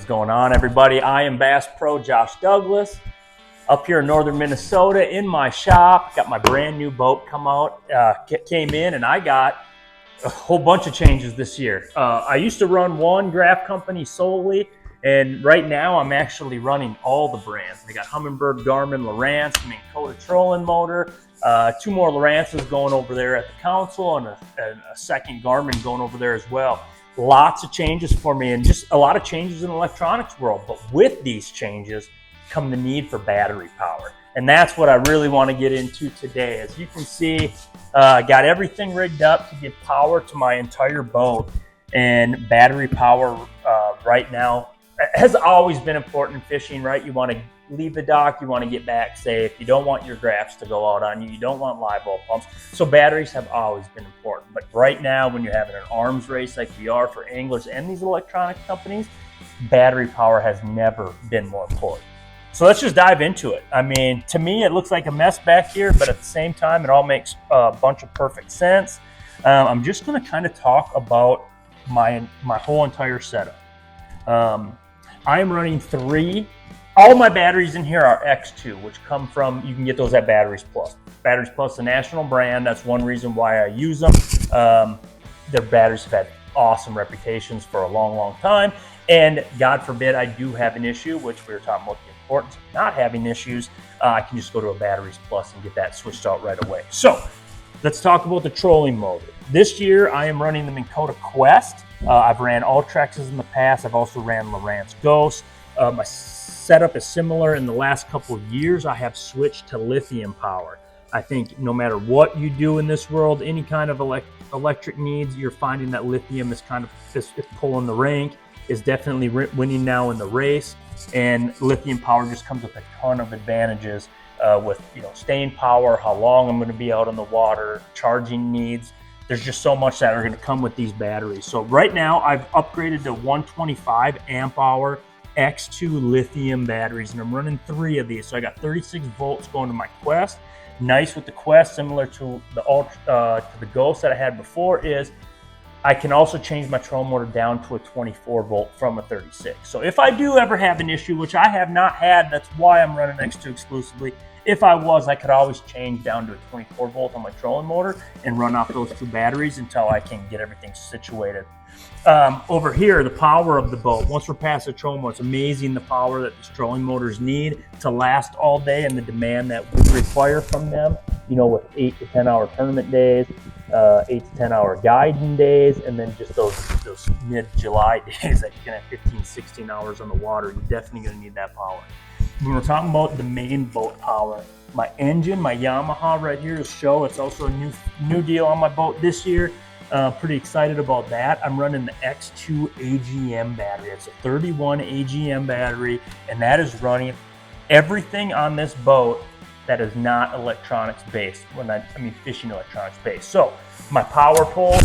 What's going on, everybody? I am Bass Pro Josh Douglas up here in northern Minnesota in my shop. Got my brand new boat came in, and I got a whole bunch of changes this year. I used to run one graph company solely, and right now I'm actually running all the brands. I got Humminbird, Garmin, Lowrance, Minn Kota trolling motor, two more Lowrances going over there at the council, and a second Garmin going over there as well. Lots of changes for me, and just a lot of changes in the electronics world. But with these changes come the need for battery power. And that's what I really want to get into today. As you can see, I got everything rigged up to give power to my entire boat. And battery power right now has always been important in fishing, right? You want to leave the dock, you want to get back safe. You don't want your graphs to go out on you. You don't want live well pumps. So batteries have always been important. But right now, when you're having an arms race like we are for anglers and these electronic companies, battery power has never been more important. So let's just dive into it. I mean, to me, it looks like a mess back here, but at the same time, it all makes a bunch of perfect sense. I'm just going to kind of talk about my whole entire setup. I'm running all my batteries in here are X2, which come from, you can get those at Batteries Plus. Batteries Plus, the national brand. That's one reason why I use them. Their batteries have had awesome reputations for a long, long time. And God forbid I do have an issue, which we were talking about the importance of not having issues. I can just go to a Batteries Plus and get that switched out right away. So let's talk about the trolling motor. This year I am running the Minn Kota Quest. I've ran Ultrexes in the past. I've also ran Lowrance Ghost. My setup is similar. In the last couple of years, I have switched to lithium power. I think no matter what you do in this world, any kind of electric needs, you're finding that lithium is kind of is pulling the rank, is definitely winning now in the race. And lithium power just comes with a ton of advantages with staying power, how long I'm going to be out on the water, charging needs. There's just so much that are going to come with these batteries. So right now I've upgraded to 125 amp hour X2 lithium batteries, and I'm running 3 of these. So I got 36 volts going to my Quest. Nice with the Quest, similar to the Ghost that I had before, is I can also change my trolling motor down to a 24 volt from a 36. So if I do ever have an issue, which I have not had, that's why I'm running X2 exclusively. If I could always change down to a 24 volt on my trolling motor and run off those 2 batteries until I can get everything situated. Over here, the power of the boat, once we're past the trolling motor, it's amazing the power that these trolling motors need to last all day and the demand that we require from them, with 8 to 10 hour tournament days, 8 to 10 hour guiding days, and then just those mid-July days that you can have 15, 16 hours on the water. You're definitely going to need that power. When we're talking about the main boat power, my engine, my Yamaha right here is show. It's also a new deal on my boat this year. Pretty excited about that. I'm running the X2 AGM battery. It's a 31 AGM battery, and that is running everything on this boat that is not electronics based. When I mean fishing electronics based. So my power poles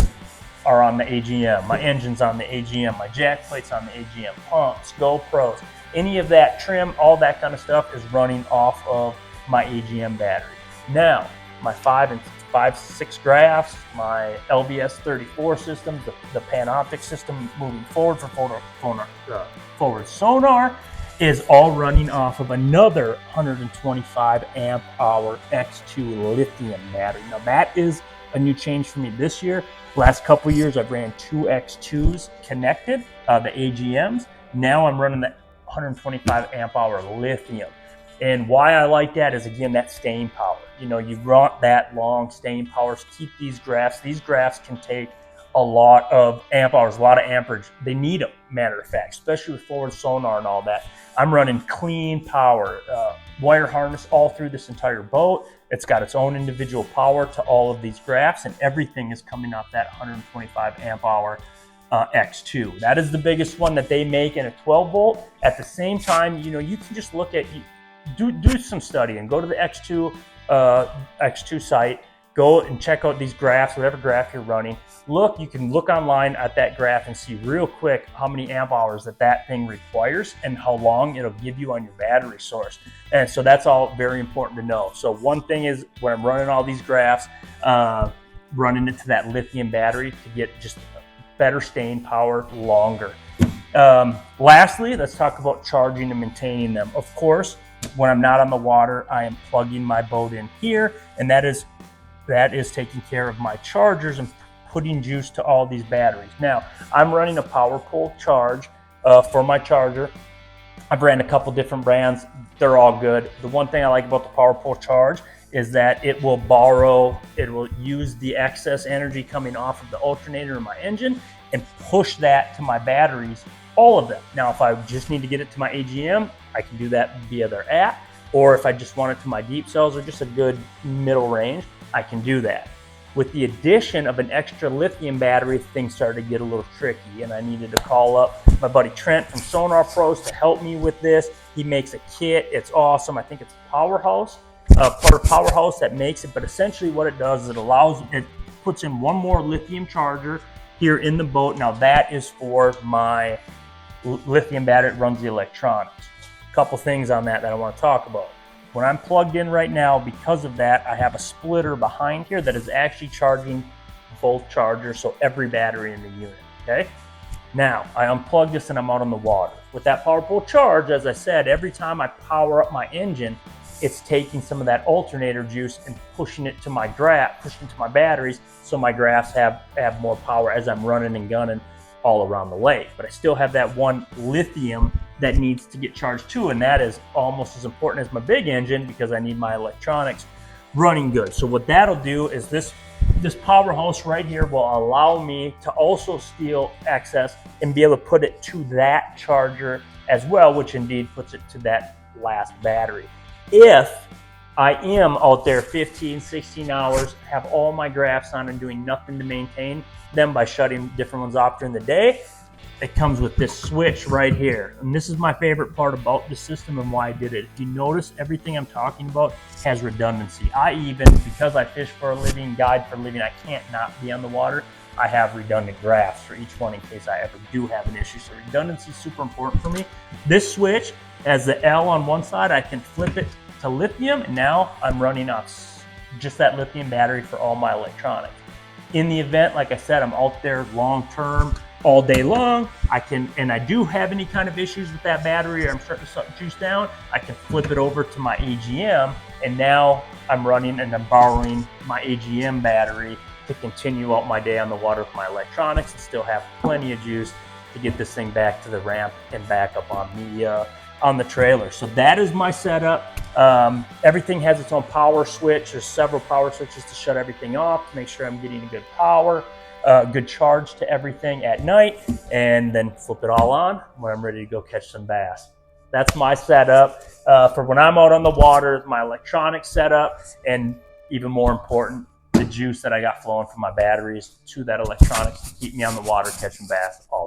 are on the AGM. My engine's on the AGM. My jack plate's on the AGM. Pumps, GoPros, any of that trim, all that kind of stuff is running off of my AGM battery. Now, my 6 graphs, my LBS 34 systems, the Panoptic system moving forward for forward sonar is all running off of another 125 amp hour X2 lithium battery. Now that is a new change for me this year. Last couple years I've ran 2 X2s connected, the AGMs. Now I'm running the 125 amp hour lithium. And why I like that is, again, that staying power. You want that long staying power to keep these graphs. These graphs can take a lot of amp hours, a lot of amperage. They need them, matter of fact, especially with forward sonar and all that. I'm running clean power, wire harness all through this entire boat. It's got its own individual power to all of these graphs, and everything is coming off that 125 amp hour X2. That is the biggest one that they make in a 12 volt. At the same time, you can just look at, do some studying, go to the X2 site, go and check out these graphs, whatever graph you're running. You can look online at that graph and see real quick how many amp hours that thing requires and how long it'll give you on your battery source. And so that's all very important to know. So one thing is, when I'm running all these graphs, running into that lithium battery to get just better staying power longer. Lastly, let's talk about charging and maintaining them. Of course, when I'm not on the water, I am plugging my boat in here, and that is taking care of my chargers and putting juice to all these batteries. Now, I'm running a power pole charge for my charger. I've ran a couple different brands. They're all good. The one thing I like about the power pole charge is that it will use the excess energy coming off of the alternator in my engine and push that to my batteries, all of them. Now, if I just need to get it to my AGM, I can do that via their app, or if I just want it to my deep cells or just a good middle range, I can do that. With the addition of an extra lithium battery, things started to get a little tricky, and I needed to call up my buddy Trent from Sonar Pros to help me with this. He makes a kit. It's awesome. I think it's Powerhouse, part of Powerhouse that makes it, but essentially what it does is it puts in one more lithium charger here in the boat. Now that is for my lithium battery. It runs the electronics. A couple things on that I want to talk about. When I'm plugged in right now, because of that, I have a splitter behind here that is actually charging both chargers, so every battery in the unit, okay? Now, I unplug this and I'm out on the water. With that power pole charge, as I said, every time I power up my engine, it's taking some of that alternator juice and pushing it to my batteries, so my graphs have more power as I'm running and gunning all around the lake. But I still have that one lithium that needs to get charged too, and that is almost as important as my big engine because I need my electronics running good. So what that'll do is this powerhouse right here will allow me to also steal excess and be able to put it to that charger as well, which indeed puts it to that last battery. If I am out there 15, 16 hours, have all my graphs on and doing nothing to maintain them by shutting different ones off during the day, it comes with this switch right here. And this is my favorite part about the system and why I did it. If you notice, everything I'm talking about has redundancy. Because I fish for a living, guide for a living, I can't not be on the water. I have redundant graphs for each one in case I ever do have an issue. So redundancy is super important for me. This switch has the L on one side. I can flip it to lithium, and now I'm running off just that lithium battery for all my electronics. In the event, like I said, I'm out there long term, all day long, and I do have any kind of issues with that battery or I'm starting to suck juice down, I can flip it over to my AGM, and now I'm running and I'm borrowing my AGM battery to continue out my day on the water with my electronics and still have plenty of juice to get this thing back to the ramp and back up on the trailer. So that is my setup. Everything has its own power switch. There's several power switches to shut everything off to make sure I'm getting a good power, good charge to everything at night, and then flip it all on when I'm ready to go catch some bass. That's my setup for when I'm out on the water, my electronic setup, and even more important, the juice that I got flowing from my batteries to that electronics to keep me on the water catching bass all